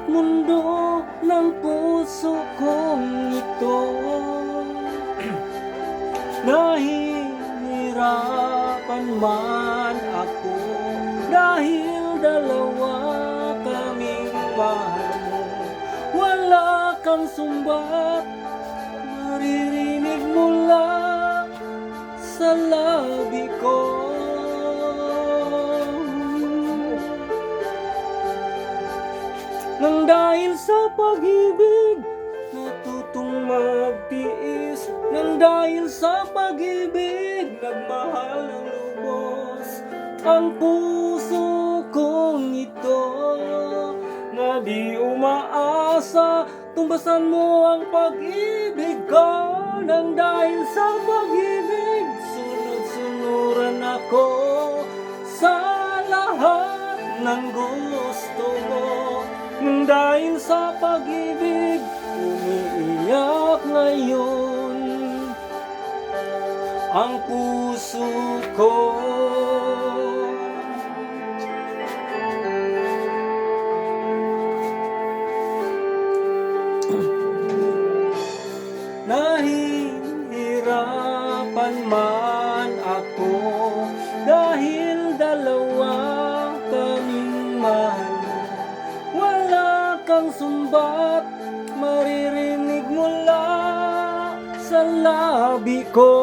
mundo ng puso kong ito. Nahihirapan man ako dahil dalawa kaming mahal mo. Wala kang sumbat, maririnig mula sa labi ko. Nang dahil sa pag-ibig, natutong magtiis. Nang dahil sa pag-ibig, nagmahal ng lubos ang puso kong ito, na di umaasa, tumbasan mo ang pag-ibig ko. Nang dahil sa pag-ibig, sunod-sunuran ako sa lahat ng gusto mo. Nang dahil sa pag-ibig, umiiyak ngayon ang puso ko. Nahihirapan man ako dahil dalawa kaming mahal. Wala kang sumbat, maririnig mula sa labi ko.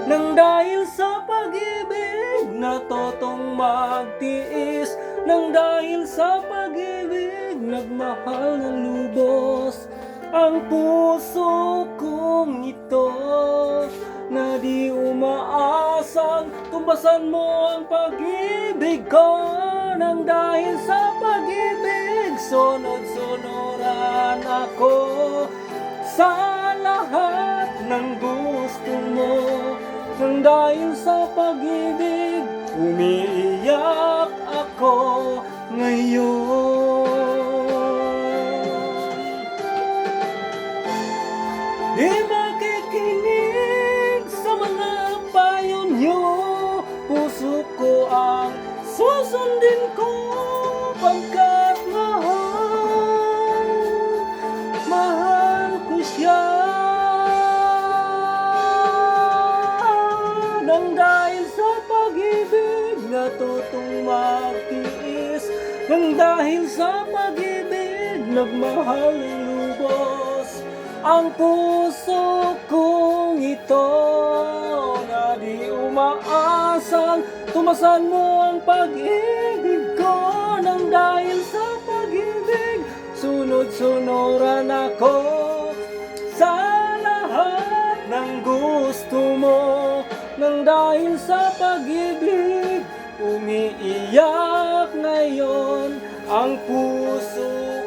Nang dahil sa pag-ibig, natutong magtiis. Nang dahil sa pag-ibig, nagmahal ng lubos ang puso kong ito, na di umaasang tumbasan mo ang pag-ibig ko. Nang dahil sa pag-ibig, sunod-sunuran ako sa lahat ng gusto mo. Nang dahil sa pag-ibig, umiiyak ako ngayon. Di makikinig sa mga payo niyo, puso ko ang susundin ko, pagkat mahal ko siya. Nang dahil sa pag-ibig, natutong magtiis. Nang dahil sa pag-ibig, nagmahal ng lubos ang puso kong ito, na di umaasang tumasan mo ang pag-ibig ko. Nang dahil sa pag-ibig, sunod-sunuran ako sa lahat ng gusto mo. Nang dahil sa pag-ibig, umiiyak ngayon ang puso